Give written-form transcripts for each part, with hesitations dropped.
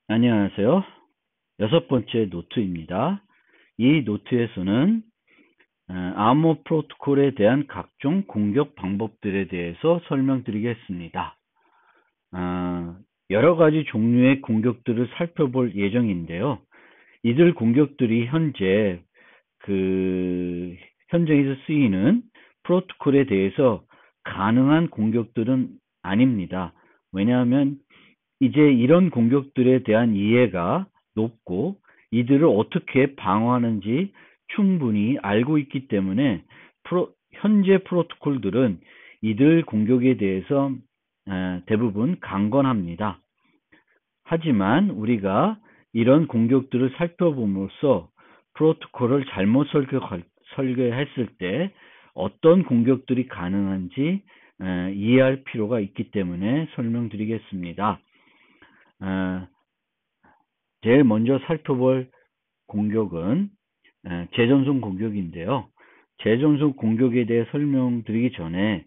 안녕하세요. 6번째 노트입니다. 이 노트에서는 암호 프로토콜에 대한 각종 공격 방법들에 대해서 설명드리겠습니다. 여러 가지 종류의 공격들을 살펴볼 예정인데요. 이들 공격들이 현재에서 쓰이는 프로토콜에 대해서 가능한 공격들은 아닙니다. 왜냐하면 이제 이런 공격들에 대한 이해가 높고 이들을 어떻게 방어하는지 충분히 알고 있기 때문에 현재 프로토콜들은 이들 공격에 대해서 대부분 강건합니다. 하지만 우리가 이런 공격들을 살펴봄으로써 프로토콜을 잘못 설계했을 때 어떤 공격들이 가능한지 이해할 필요가 있기 때문에 설명드리겠습니다. 제일 먼저 살펴볼 공격은 재전송 공격인데요. 재전송 공격에 대해 설명드리기 전에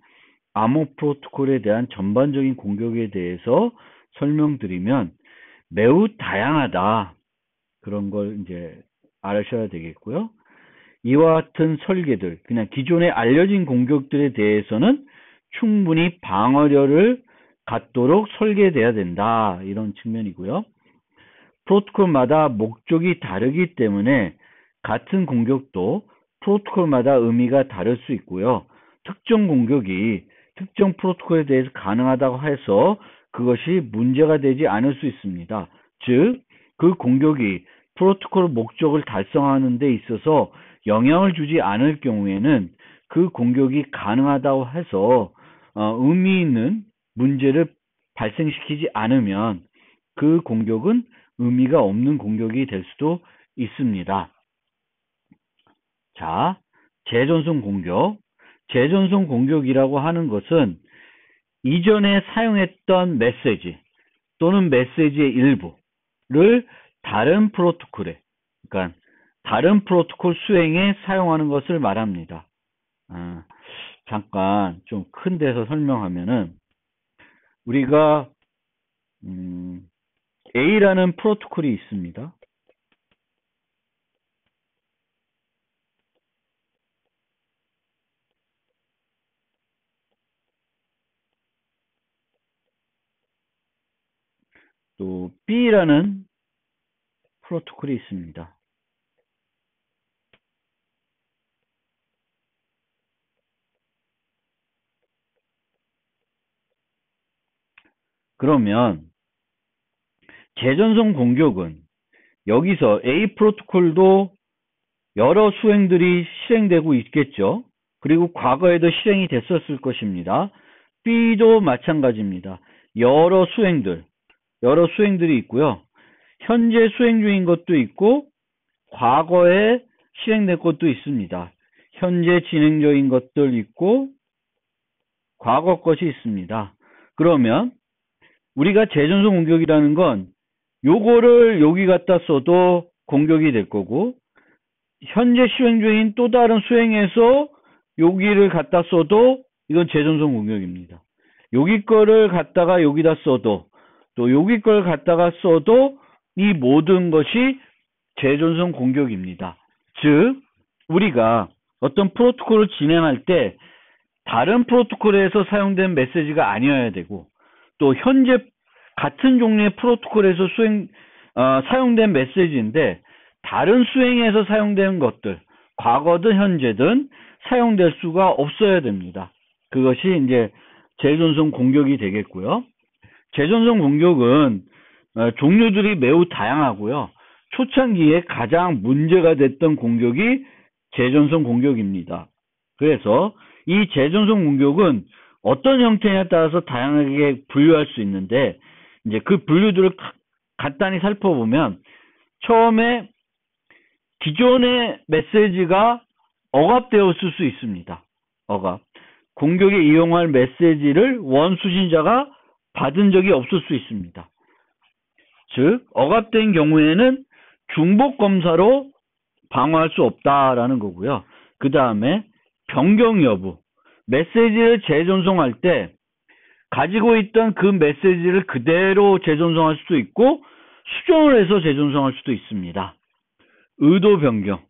암호 프로토콜에 대한 전반적인 공격에 대해서 설명드리면 매우 다양하다. 그런 걸 이제 알으셔야 되겠고요. 이와 같은 설계들, 그냥 기존에 알려진 공격들에 대해서는 충분히 방어력을 갖도록 설계돼야 된다. 이런 측면이고요. 프로토콜마다 목적이 다르기 때문에 같은 공격도 프로토콜마다 의미가 다를 수 있고요. 특정 공격이 특정 프로토콜에 대해서 가능하다고 해서 그것이 문제가 되지 않을 수 있습니다. 즉, 그 공격이 프로토콜 목적을 달성하는 데 있어서 영향을 주지 않을 경우에는 그 공격이 가능하다고 해서 의미 있는 문제를 발생시키지 않으면 그 공격은 의미가 없는 공격이 될 수도 있습니다. 자, 재전송 공격. 재전송 공격이라고 하는 것은 이전에 사용했던 메시지 또는 메시지의 일부를 다른 프로토콜에, 그러니까 다른 프로토콜 수행에 사용하는 것을 말합니다. 잠깐 좀 큰 데서 설명하면은 우리가 A라는 프로토콜이 있습니다. 또 B라는 프로토콜이 있습니다. 그러면 재전송 공격은 여기서 A 프로토콜도 여러 수행들이 실행되고 있겠죠. 그리고 과거에도 실행이 됐었을 것입니다. B도 마찬가지입니다. 여러 수행들이 있고요. 현재 수행 중인 것도 있고 과거에 실행된 것도 있습니다. 현재 진행 중인 것들 있고 과거 것이 있습니다. 그러면 우리가 재전송 공격이라는 건 요거를 여기 갖다 써도 공격이 될 거고 현재 수행 중인 또 다른 수행에서 여기를 갖다 써도 이건 재전송 공격입니다. 여기 거를 갖다가 여기다 써도 또 여기 걸 갖다가 써도 이 모든 것이 재전송 공격입니다. 즉 우리가 어떤 프로토콜을 진행할 때 다른 프로토콜에서 사용된 메시지가 아니어야 되고 또 현재 같은 종류의 프로토콜에서 사용된 메시지인데 다른 수행에서 사용된 것들, 과거든 현재든 사용될 수가 없어야 됩니다. 그것이 이제 재전송 공격이 되겠고요. 재전송 공격은 종류들이 매우 다양하고요. 초창기에 가장 문제가 됐던 공격이 재전송 공격입니다. 그래서 이 재전송 공격은 어떤 형태에 따라서 다양하게 분류할 수 있는데 이제 그 분류들을 간단히 살펴보면 처음에 기존의 메시지가 억압되었을 수 있습니다. 억압. 공격에 이용할 메시지를 원수신자가 받은 적이 없을 수 있습니다. 즉 억압된 경우에는 중복 검사로 방어할 수 없다라는 거고요. 그 다음에 변경 여부. 메시지를 재전송할 때 가지고 있던 그 메시지를 그대로 재전송할 수도 있고 수정을 해서 재전송할 수도 있습니다. 의도 변경.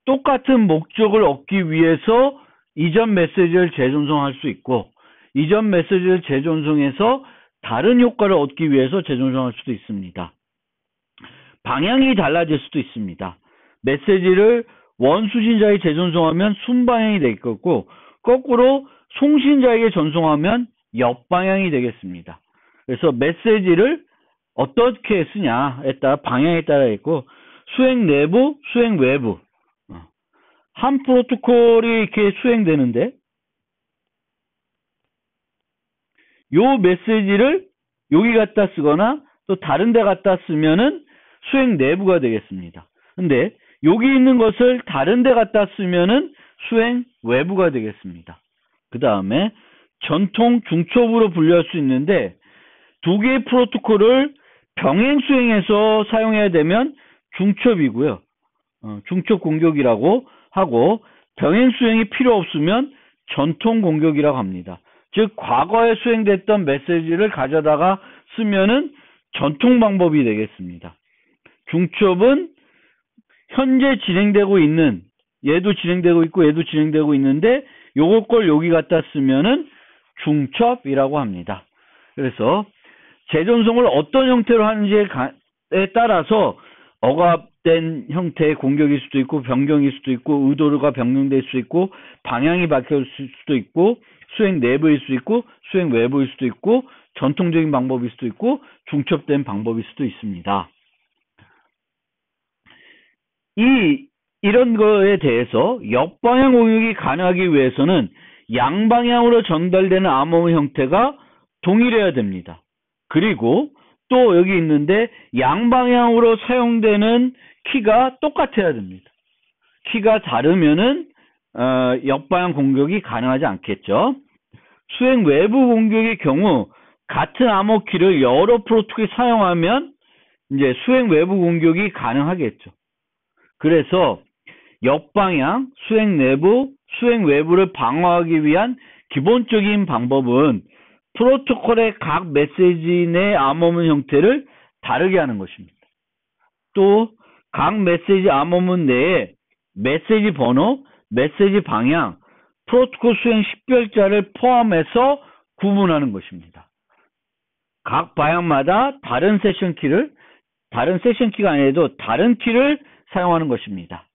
똑같은 목적을 얻기 위해서 이전 메시지를 재전송할 수 있고, 이전 메시지를 재전송해서 다른 효과를 얻기 위해서 재전송할 수도 있습니다. 방향이 달라질 수도 있습니다. 메시지를 원수신자에 재전송하면 순방향이 될 거고, 거꾸로 송신자에게 전송하면 역방향이 되겠습니다. 그래서 메시지를 어떻게 쓰냐에 따라 방향에 따라 있고, 수행 내부, 수행 외부. 한 프로토콜이 이렇게 수행되는데, 요 메시지를 여기 갖다 쓰거나 또 다른 데 갖다 쓰면은 수행 내부가 되겠습니다. 근데 여기 있는 것을 다른 데 갖다 쓰면은 수행 외부가 되겠습니다. 그 다음에 전통 중첩으로 분류할 수 있는데, 두 개의 프로토콜을 병행 수행해서 사용해야 되면 중첩이고요. 중첩 공격이라고 하고, 병행 수행이 필요 없으면 전통 공격이라고 합니다. 즉 과거에 수행됐던 메시지를 가져다가 쓰면은 전통 방법이 되겠습니다. 중첩은 현재 진행되고 있는, 얘도 진행되고 있고 얘도 진행되고 있는데 요거 걸 여기 갖다 쓰면은 중첩이라고 합니다. 그래서 재전송을 어떤 형태로 하는지에 따라서 억압된 형태의 공격일 수도 있고 변경일 수도 있고 의도가 변경될 수 있고 방향이 바뀔 수도 있고 수행 내부일 수 있고 수행 외부일 수도 있고 전통적인 방법일 수도 있고 중첩된 방법일 수도 있습니다. 이런 거에 대해서 역방향 공격이 가능하기 위해서는 양방향으로 전달되는 암호의 형태가 동일해야 됩니다. 그리고 또 여기 있는데 양방향으로 사용되는 키가 똑같아야 됩니다. 키가 다르면은 역방향 공격이 가능하지 않겠죠. 수행 외부 공격의 경우 같은 암호 키를 여러 프로토콜이 사용하면 이제 수행 외부 공격이 가능하겠죠. 그래서 역방향, 수행 내부, 수행 외부를 방어하기 위한 기본적인 방법은 프로토콜의 각 메시지 내 암호문 형태를 다르게 하는 것입니다. 또 각 메시지 암호문 내에 메시지 번호, 메시지 방향, 프로토콜 수행 식별자를 포함해서 구분하는 것입니다. 각 방향마다 다른 세션 키가 아니라도 다른 키를 사용하는 것입니다.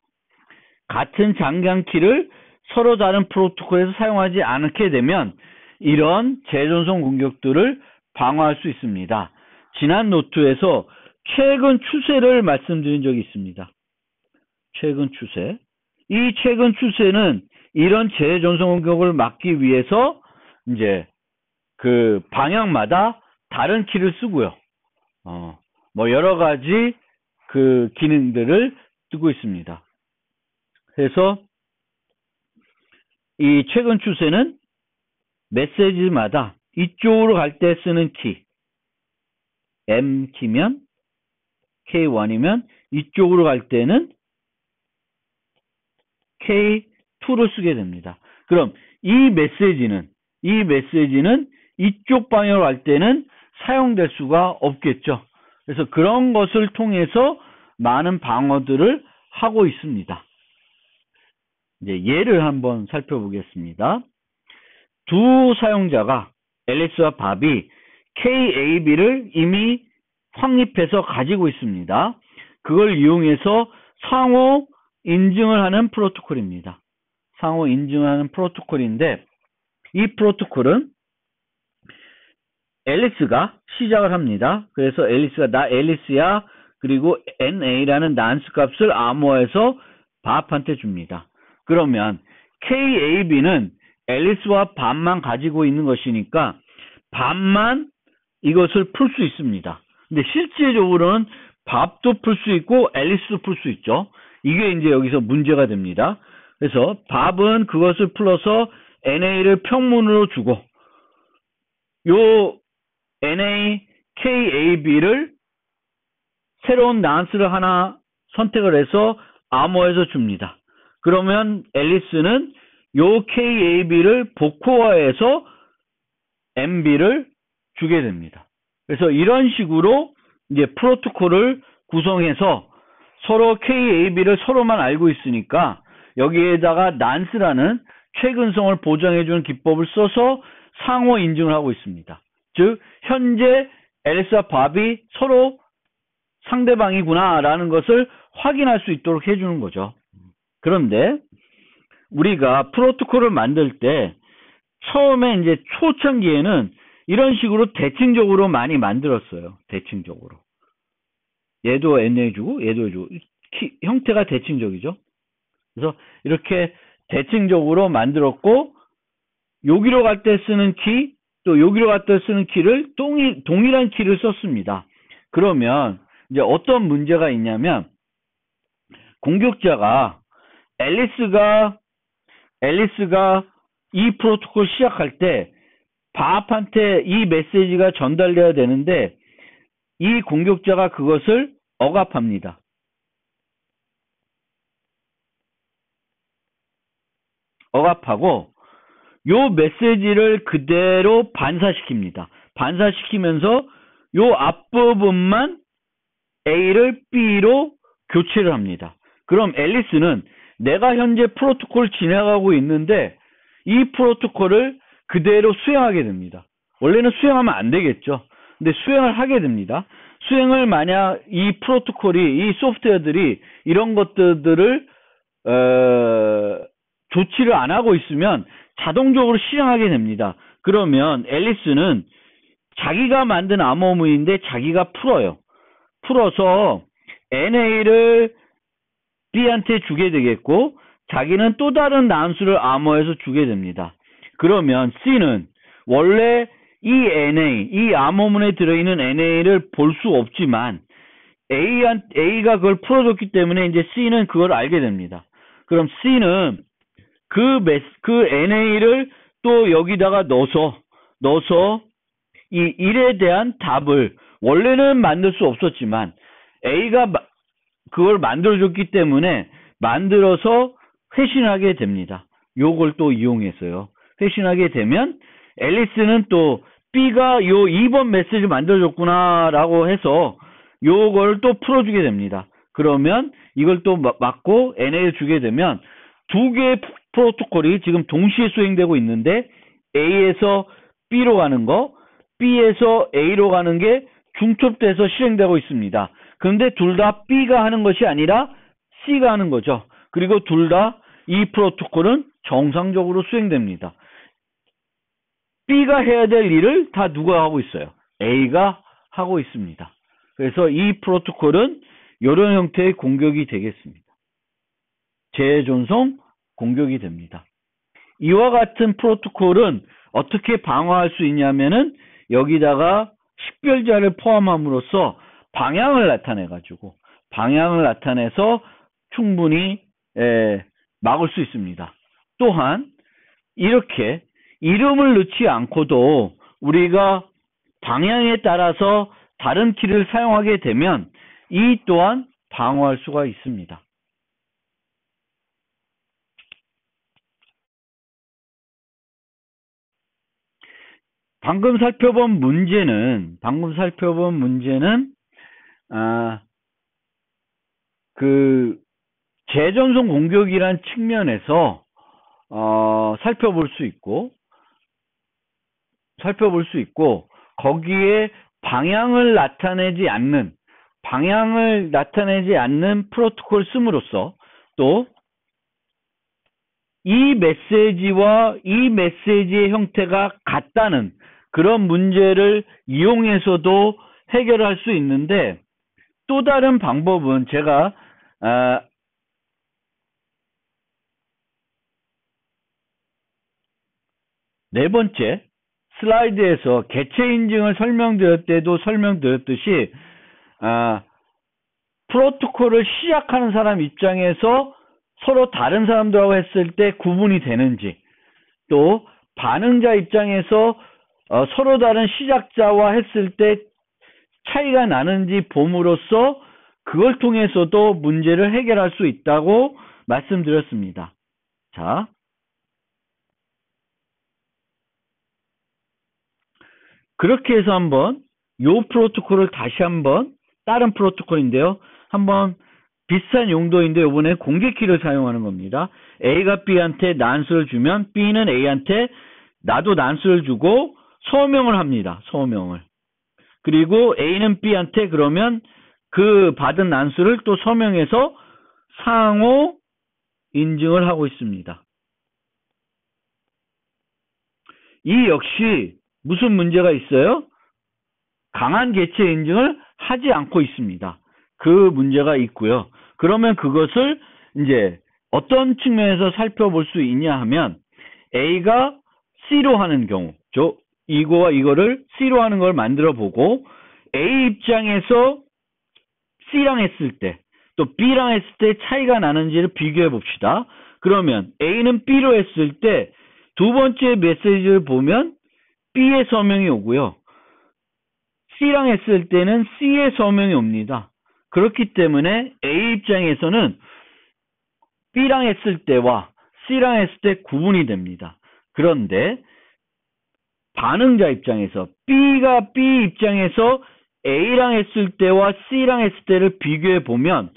같은 장기한 키를 서로 다른 프로토콜에서 사용하지 않게 되면 이런 재전송 공격들을 방어할 수 있습니다. 지난 노트에서 최근 추세를 말씀드린 적이 있습니다. 최근 추세. 이 최근 추세는 이런 재전송 공격을 막기 위해서 이제 그 방향마다 다른 키를 쓰고요. 뭐 여러 가지 그 기능들을 쓰고 있습니다. 그래서 이 최근 추세는 메시지마다 이쪽으로 갈 때 쓰는 키 M 키면 K1이면 이쪽으로 갈 때는 K2를 쓰게 됩니다. 그럼 이 메시지는 이쪽 방향으로 갈 때는 사용될 수가 없겠죠. 그래서 그런 것을 통해서 많은 방어들을 하고 있습니다. 이제 예를 한번 살펴보겠습니다. 두 사용자가 앨리스와 밥이 KAB를 이미 확립해서 가지고 있습니다. 그걸 이용해서 상호 인증을 하는 프로토콜입니다. 상호 인증을 하는 프로토콜인데 이 프로토콜은 앨리스가 시작을 합니다. 그래서 앨리스가 나 앨리스야 그리고 NA라는 난스 값을 암호화해서 밥한테 줍니다. 그러면 KAB는 앨리스와 밥만 가지고 있는 것이니까 밥만 이것을 풀 수 있습니다. 근데 실제적으로는 밥도 풀 수 있고 앨리스도 풀 수 있죠. 이게 이제 여기서 문제가 됩니다. 그래서 밥은 그것을 풀어서 NA를 평문으로 주고 요 NA, KAB를 새로운 난스를 하나 선택을 해서 암호해서 줍니다. 그러면 앨리스는 요 KAB를 복호화해서 MB를 주게 됩니다. 그래서 이런 식으로 이제 프로토콜을 구성해서 서로 KAB를 서로만 알고 있으니까 여기에다가 난스라는 최근성을 보장해주는 기법을 써서 상호 인증을 하고 있습니다. 즉 현재 앨리스와 밥이 서로 상대방이구나 라는 것을 확인할 수 있도록 해주는 거죠. 그런데 우리가 프로토콜을 만들 때 처음에 이제 초창기에는 이런 식으로 대칭적으로 많이 만들었어요. 대칭적으로. 얘도 NA주고 얘도 해주고 형태가 대칭적이죠. 그래서 이렇게 대칭적으로 만들었고 여기로 갈 때 쓰는 키, 또 여기로 갈 때 쓰는 키를 동일한 키를 썼습니다. 그러면 이제 어떤 문제가 있냐면 공격자가 앨리스가 이 프로토콜 시작할 때 밥한테 이 메시지가 전달돼야 되는데 이 공격자가 그것을 억압합니다. 억압하고 요 메시지를 그대로 반사시킵니다. 반사시키면서 요 앞부분만 A를 B로 교체를 합니다. 그럼 앨리스는 내가 현재 프로토콜을 진행하고 있는데 이 프로토콜을 그대로 수행하게 됩니다. 원래는 수행하면 안 되겠죠. 근데 수행을 하게 됩니다. 수행을 만약 이 프로토콜이 이 소프트웨어들이 이런 것들을 조치를 안 하고 있으면 자동적으로 실행하게 됩니다. 그러면 앨리스는 자기가 만든 암호문인데 자기가 풀어요. 풀어서 NA를 B한테 주게 되겠고 자기는 또 다른 난수를 암호해서 주게 됩니다. 그러면 C는 원래 이 NA, 이 암호문에 들어있는 NA를 볼 수 없지만 A가 그걸 풀어줬기 때문에 이제 C는 그걸 알게 됩니다. 그럼 C는 그 NA를 또 여기다가 넣어서 이 1에 대한 답을 원래는 만들 수 없었지만 A가 그걸 만들어줬기 때문에 만들어서 회신하게 됩니다. 요걸 또 이용해서요. 회신하게 되면 앨리스는 또 B가 요 2번 메시지 만들어줬구나 라고 해서 요걸 또 풀어주게 됩니다. 그러면 이걸 또 맞고 NA를 주게 되면 두 개의 프로토콜이 지금 동시에 수행되고 있는데 A에서 B로 가는 거, B에서 A로 가는 게 중첩돼서 실행되고 있습니다. 그런데 둘 다 B가 하는 것이 아니라 C가 하는 거죠. 그리고 둘 다 이 프로토콜은 정상적으로 수행됩니다. B가 해야 될 일을 다 누가 하고 있어요? A가 하고 있습니다. 그래서 이 프로토콜은 이런 형태의 공격이 되겠습니다. 재존속 공격이 됩니다. 이와 같은 프로토콜은 어떻게 방어할 수 있냐면은 여기다가 식별자를 포함함으로써 방향을 나타내서 충분히 막을 수 있습니다. 또한 이렇게 이름을 넣지 않고도 우리가 방향에 따라서 다른 키를 사용하게 되면 이 또한 방어할 수가 있습니다. 방금 살펴본 문제는 그 재전송 공격이란 측면에서 살펴볼 수 있고 거기에 방향을 나타내지 않는 프로토콜 씀으로써 또 이 메시지와 이 메시지의 형태가 같다는 그런 문제를 이용해서도 해결할 수 있는데 또 다른 방법은 제가 네 번째 슬라이드에서 개체 인증을 설명드릴 때도 설명드렸듯이 프로토콜을 시작하는 사람 입장에서 서로 다른 사람들하고 했을 때 구분이 되는지 또 반응자 입장에서 서로 다른 시작자와 했을 때 차이가 나는지 봄으로써 그걸 통해서도 문제를 해결할 수 있다고 말씀드렸습니다. 자, 그렇게 해서 한번 요 프로토콜을 다시 한번 다른 프로토콜인데요. 한번 비슷한 용도인데 이번에 공개키를 사용하는 겁니다. A가 B한테 난수를 주면 B는 A한테 나도 난수를 주고 서명을 합니다. 서명을. 그리고 A는 B한테 그러면 그 받은 난수를 또 서명해서 상호 인증을 하고 있습니다. 이 역시 무슨 문제가 있어요? 강한 개체 인증을 하지 않고 있습니다. 그 문제가 있고요. 그러면 그것을 이제 어떤 측면에서 살펴볼 수 있냐 하면 A가 C로 하는 경우, 이거와 이거를 C로 하는 걸 만들어 보고 A 입장에서 C랑 했을 때 또 B랑 했을 때 차이가 나는지를 비교해 봅시다. 그러면 A는 B로 했을 때 두 번째 메시지를 보면 B의 서명이 오고요. C랑 했을 때는 C의 서명이 옵니다. 그렇기 때문에 A 입장에서는 B랑 했을 때와 C랑 했을 때 구분이 됩니다. 그런데 반응자 입장에서 B가 B 입장에서 A랑 했을 때와 C랑 했을 때를 비교해 보면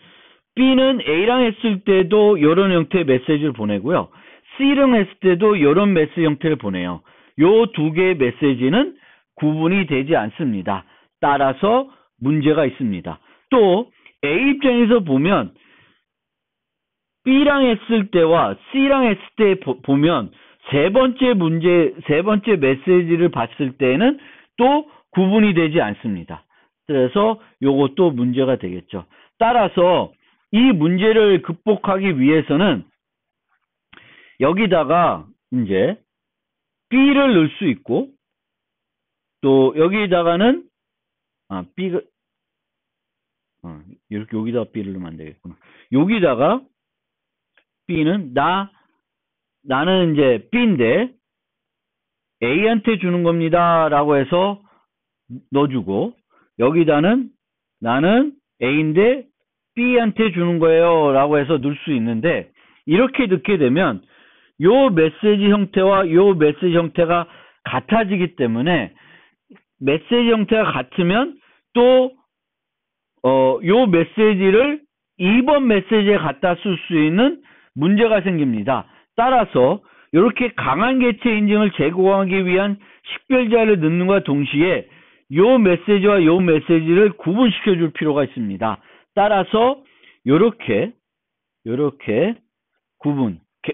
B는 A랑 했을 때도 이런 형태의 메시지를 보내고요. C랑 했을 때도 이런 메시지 형태를 보내요. 요 두 개의 메시지는 구분이 되지 않습니다. 따라서 문제가 있습니다. 또 A 입장에서 보면 B랑 했을 때와 C랑 했을 때 보면 세 번째 메시지를 봤을 때는 또 구분이 되지 않습니다. 그래서 요것도 문제가 되겠죠. 따라서 이 문제를 극복하기 위해서는 여기다가 이제 B를 넣을 수 있고 또 여기다가는 B가 이렇게 여기다가 B를 넣으면 안 되겠구나. 여기다가 B는 나는 이제 B인데 A한테 주는 겁니다 라고 해서 넣어주고 여기다는 나는 A인데 B한테 주는 거예요 라고 해서 넣을 수 있는데 이렇게 넣게 되면 요 메시지 형태와 요 메시지 형태가 같아지기 때문에 메시지 형태가 같으면 또 요 메시지를 2번 메시지에 갖다 쓸 수 있는 문제가 생깁니다. 따라서 이렇게 강한 개체 인증을 제공하기 위한 식별자를 넣는과 동시에 요 메시지와 요 메시지를 구분시켜 줄 필요가 있습니다. 따라서 요렇게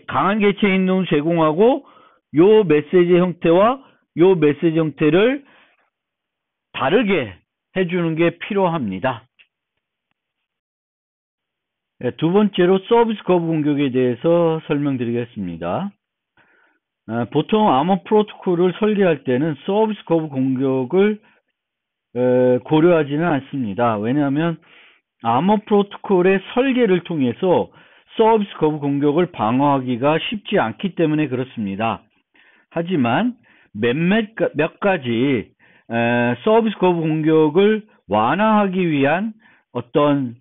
강한 개체 인증을 제공하고 요 메시지 형태와 요 메시지 형태를 다르게 해주는 게 필요합니다. 두 번째로 서비스 거부 공격에 대해서 설명드리겠습니다. 보통 암호 프로토콜을 설계할 때는 서비스 거부 공격을 고려하지는 않습니다. 왜냐하면 암호 프로토콜의 설계를 통해서 서비스 거부 공격을 방어하기가 쉽지 않기 때문에 그렇습니다. 하지만 몇 가지 서비스 거부 공격을 완화하기 위한 어떤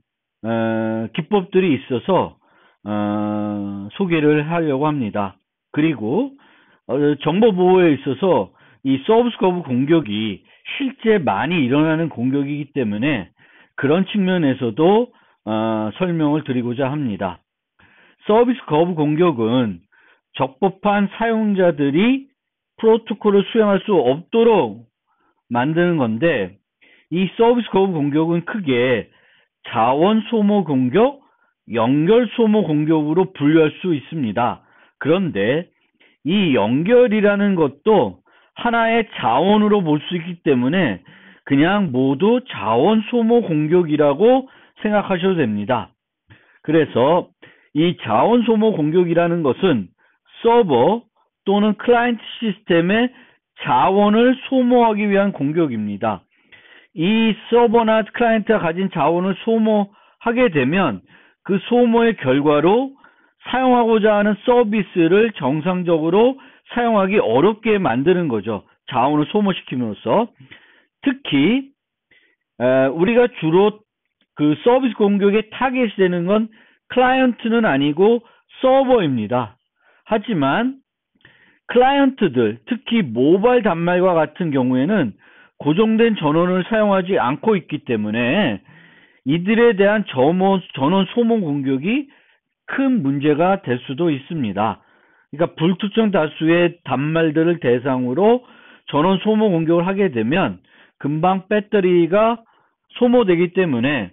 기법들이 있어서 소개를 하려고 합니다. 그리고 정보 보호에 있어서 이 서비스 거부 공격이 실제 많이 일어나는 공격이기 때문에 그런 측면에서도 설명을 드리고자 합니다. 서비스 거부 공격은 적법한 사용자들이 프로토콜을 수행할 수 없도록 만드는 건데 이 서비스 거부 공격은 크게 자원 소모 공격, 연결 소모 공격으로 분류할 수 있습니다. 그런데 이 연결이라는 것도 하나의 자원으로 볼 수 있기 때문에 그냥 모두 자원 소모 공격이라고 생각하셔도 됩니다. 그래서 이 자원 소모 공격이라는 것은 서버 또는 클라이언트 시스템의 자원을 소모하기 위한 공격입니다. 이 서버나 클라이언트가 가진 자원을 소모하게 되면 그 소모의 결과로 사용하고자 하는 서비스를 정상적으로 사용하기 어렵게 만드는 거죠. 자원을 소모시킴으로써. 특히 우리가 주로 그 서비스 공격의 타겟이 되는 건 클라이언트는 아니고 서버입니다. 하지만 클라이언트들, 특히 모바일 단말과 같은 경우에는 고정된 전원을 사용하지 않고 있기 때문에 이들에 대한 전원 소모 공격이 큰 문제가 될 수도 있습니다. 그러니까 불특정 다수의 단말들을 대상으로 전원 소모 공격을 하게 되면 금방 배터리가 소모되기 때문에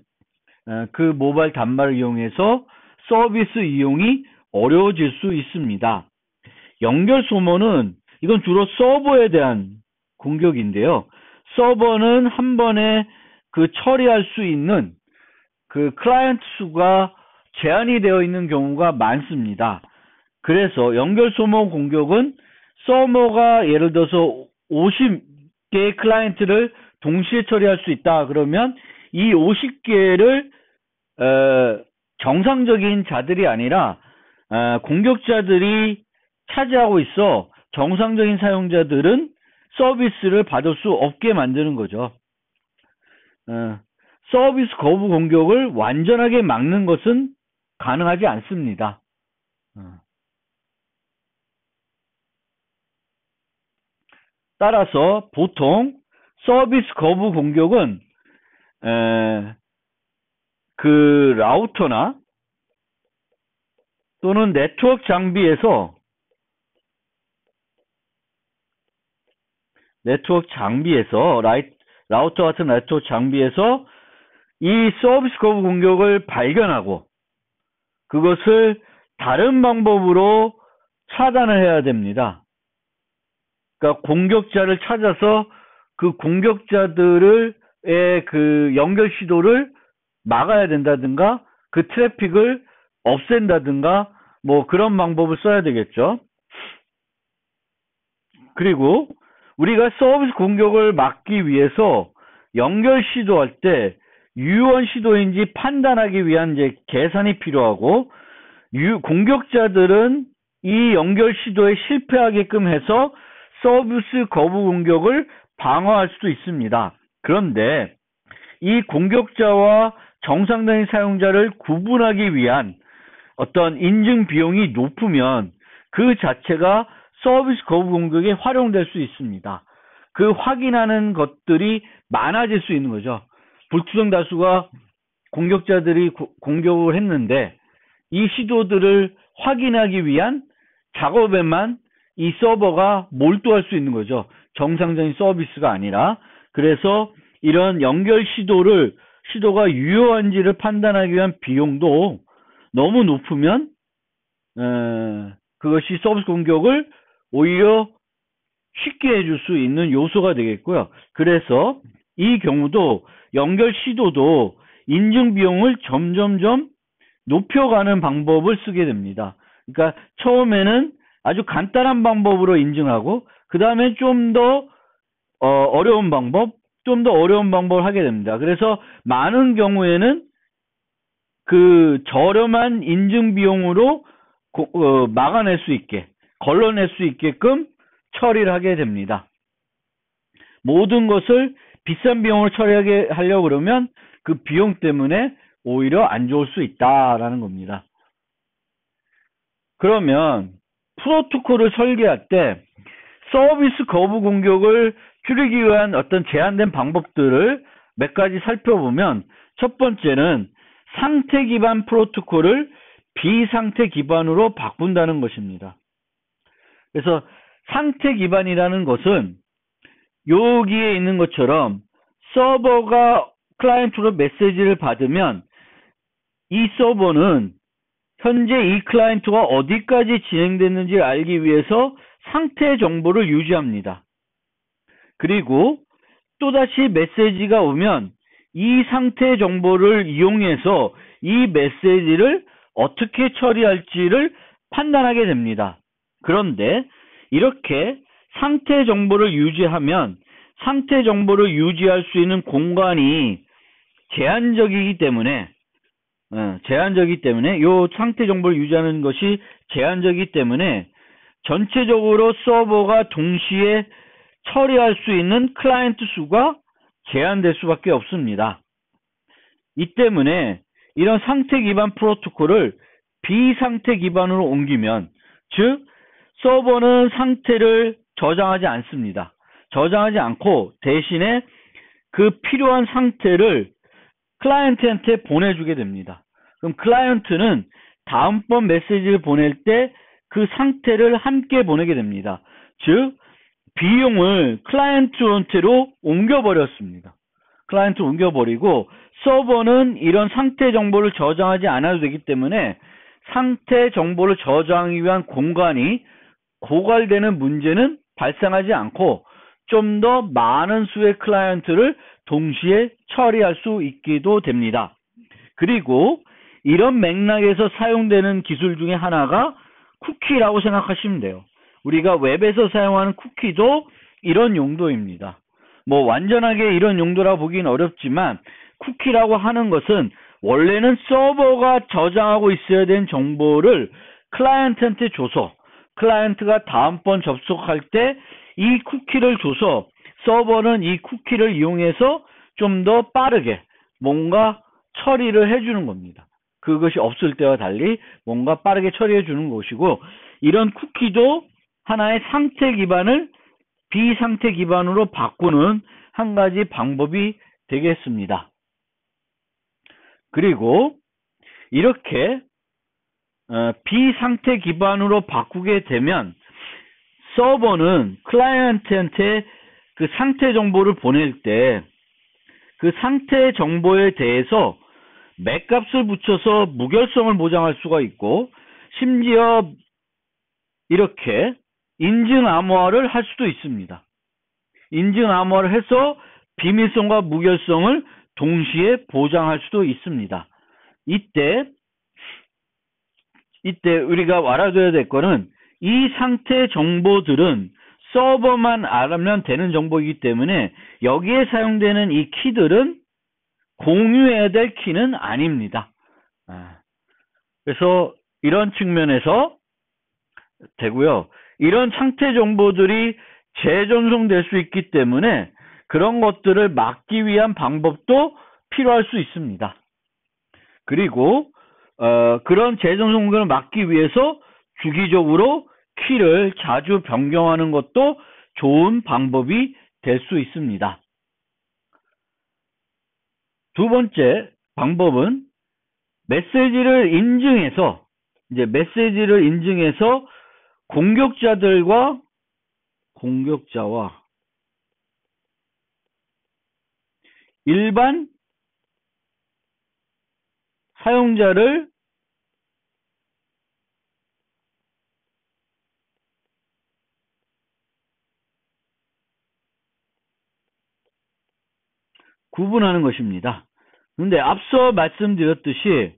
그 모바일 단말을 이용해서 서비스 이용이 어려워질 수 있습니다. 연결 소모는 이건 주로 서버에 대한 공격인데요. 서버는 한 번에 그 처리할 수 있는 그 클라이언트 수가 제한이 되어 있는 경우가 많습니다. 그래서 연결 소모 공격은 서버가 예를 들어서 50개의 클라이언트를 동시에 처리할 수 있다. 그러면 이 50개를 정상적인 자들이 아니라 공격자들이 차지하고 있어 정상적인 사용자들은 서비스를 받을 수 없게 만드는 거죠. 서비스 거부 공격을 완전하게 막는 것은 가능하지 않습니다. 따라서 보통 서비스 거부 공격은 그 라우터나 또는 네트워크 장비에서 라우터 같은 네트워크 장비에서 이 서비스 거부 공격을 발견하고 그것을 다른 방법으로 차단을 해야 됩니다. 그러니까 공격자를 찾아서 그 공격자들의 그 연결 시도를 막아야 된다든가 그 트래픽을 없앤다든가 뭐 그런 방법을 써야 되겠죠. 그리고 우리가 서비스 공격을 막기 위해서 연결 시도할 때 유효한 시도인지 판단하기 위한 이제 계산이 필요하고 공격자들은 이 연결 시도에 실패하게끔 해서 서비스 거부 공격을 방어할 수도 있습니다. 그런데 이 공격자와 정상적인 사용자를 구분하기 위한 어떤 인증 비용이 높으면 그 자체가 서비스 거부 공격에 활용될 수 있습니다. 그 확인하는 것들이 많아질 수 있는 거죠. 불특정 다수가 공격자들이 공격을 했는데 이 시도들을 확인하기 위한 작업에만 이 서버가 몰두할 수 있는 거죠. 정상적인 서비스가 아니라. 그래서 이런 연결 시도가 유효한지를 판단하기 위한 비용도 너무 높으면 그것이 서비스 공격을 오히려 쉽게 해줄 수 있는 요소가 되겠고요. 그래서 이 경우도 연결 시도도 인증 비용을 점점점 높여가는 방법을 쓰게 됩니다. 그러니까 처음에는 아주 간단한 방법으로 인증하고 그 다음에 좀 더 어려운 방법을 하게 됩니다. 그래서 많은 경우에는 그 저렴한 인증 비용으로 막아낼 수 있게, 걸러낼 수 있게끔 처리를 하게 됩니다. 모든 것을 비싼 비용으로 처리하게 하려고 그러면 그 비용 때문에 오히려 안 좋을 수 있다라는 겁니다. 그러면 프로토콜을 설계할 때 서비스 거부 공격을 줄이기 위한 어떤 제한된 방법들을 몇 가지 살펴보면 첫 번째는 상태 기반 프로토콜을 비상태 기반으로 바꾼다는 것입니다. 그래서 상태 기반이라는 것은 여기에 있는 것처럼 서버가 클라이언트로 메시지를 받으면 이 서버는 현재 이 클라이언트가 어디까지 진행됐는지 알기 위해서 상태 정보를 유지합니다. 그리고 또다시 메시지가 오면 이 상태 정보를 이용해서 이 메시지를 어떻게 처리할지를 판단하게 됩니다. 그런데 이렇게 상태 정보를 유지하면 상태 정보를 유지할 수 있는 공간이 제한적이기 때문에 이 상태 정보를 유지하는 것이 제한적이기 때문에 전체적으로 서버가 동시에 처리할 수 있는 클라이언트 수가 제한될 수밖에 없습니다. 이 때문에 이런 상태 기반 프로토콜을 비상태 기반으로 옮기면, 즉 서버는 상태를 저장하지 않습니다. 저장하지 않고 대신에 그 필요한 상태를 클라이언트한테 보내주게 됩니다. 그럼 클라이언트는 다음번 메시지를 보낼 때 그 상태를 함께 보내게 됩니다. 즉 비용을 클라이언트한테로 옮겨버렸습니다. 클라이언트 옮겨버리고 서버는 이런 상태 정보를 저장하지 않아도 되기 때문에 상태 정보를 저장하기 위한 공간이 고갈되는 문제는 발생하지 않고 좀 더 많은 수의 클라이언트를 동시에 처리할 수 있기도 됩니다. 그리고 이런 맥락에서 사용되는 기술 중에 하나가 쿠키라고 생각하시면 돼요. 우리가 웹에서 사용하는 쿠키도 이런 용도입니다. 뭐 완전하게 이런 용도라 보기는 어렵지만 쿠키라고 하는 것은 원래는 서버가 저장하고 있어야 되는 정보를 클라이언트한테 줘서 클라이언트가 다음번 접속할 때 이 쿠키를 줘서 서버는 이 쿠키를 이용해서 좀 더 빠르게 뭔가 처리를 해주는 겁니다. 그것이 없을 때와 달리 뭔가 빠르게 처리해 주는 것이고, 이런 쿠키도 하나의 상태 기반을 비상태 기반으로 바꾸는 한 가지 방법이 되겠습니다. 그리고 이렇게 비상태 기반으로 바꾸게 되면 서버는 클라이언트한테 그 상태 정보를 보낼 때 그 상태 정보에 대해서 맥값을 붙여서 무결성을 보장할 수가 있고, 심지어 이렇게 인증 암호화를 할 수도 있습니다. 인증 암호화를 해서 비밀성과 무결성을 동시에 보장할 수도 있습니다. 이때 우리가 알아둬야 될 거는 이 상태 정보들은 서버만 알면 되는 정보이기 때문에 여기에 사용되는 이 키들은 공유해야 될 키는 아닙니다. 그래서 이런 측면에서 되고요. 이런 상태 정보들이 재전송될 수 있기 때문에 그런 것들을 막기 위한 방법도 필요할 수 있습니다. 그리고 그런 재전송을 막기 위해서 주기적으로 키를 자주 변경하는 것도 좋은 방법이 될 수 있습니다. 두 번째 방법은 메시지를 인증해서 공격자와 일반 사용자를 구분하는 것입니다. 그런데 앞서 말씀드렸듯이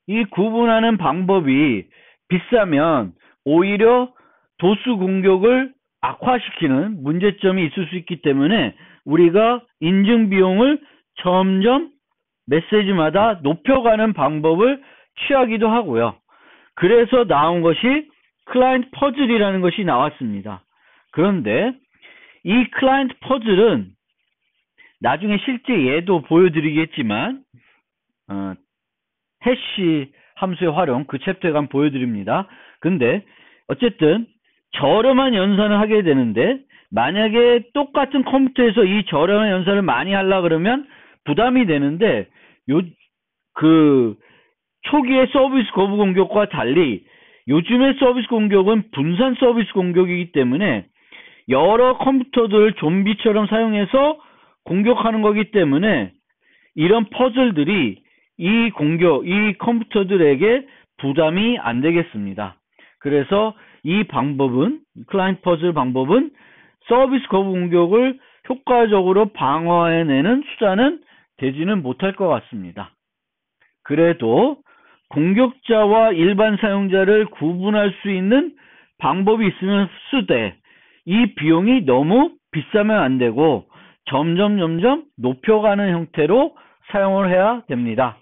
이 구분하는 방법이 비싸면 오히려 도수 공격을 악화시키는 문제점이 있을 수 있기 때문에 우리가 인증 비용을 점점 메시지마다 높여가는 방법을 취하기도 하고요. 그래서 나온 것이 클라이언트 퍼즐이라는 것이 나왔습니다. 그런데 이 클라이언트 퍼즐은 나중에 실제 예도 보여드리겠지만 해시 함수의 활용 그 챕터에 가면 보여드립니다. 근데 어쨌든 저렴한 연산을 하게 되는데, 만약에 똑같은 컴퓨터에서 이 저렴한 연산을 많이 하려 그러면 부담이 되는데, 초기의 서비스 거부 공격과 달리 요즘의 서비스 공격은 분산 서비스 공격이기 때문에 여러 컴퓨터들을 좀비처럼 사용해서 공격하는 거기 때문에 이런 퍼즐들이 이 컴퓨터들에게 부담이 안 되겠습니다. 그래서 이 방법은, 클라이언트 퍼즐 방법은 서비스 거부 공격을 효과적으로 방어해내는 수단은 되지는 못할 것 같습니다. 그래도 공격자와 일반 사용자를 구분할 수 있는 방법이 있으면 쓰되, 이 비용이 너무 비싸면 안 되고 점점 높여가는 형태로 사용을 해야 됩니다.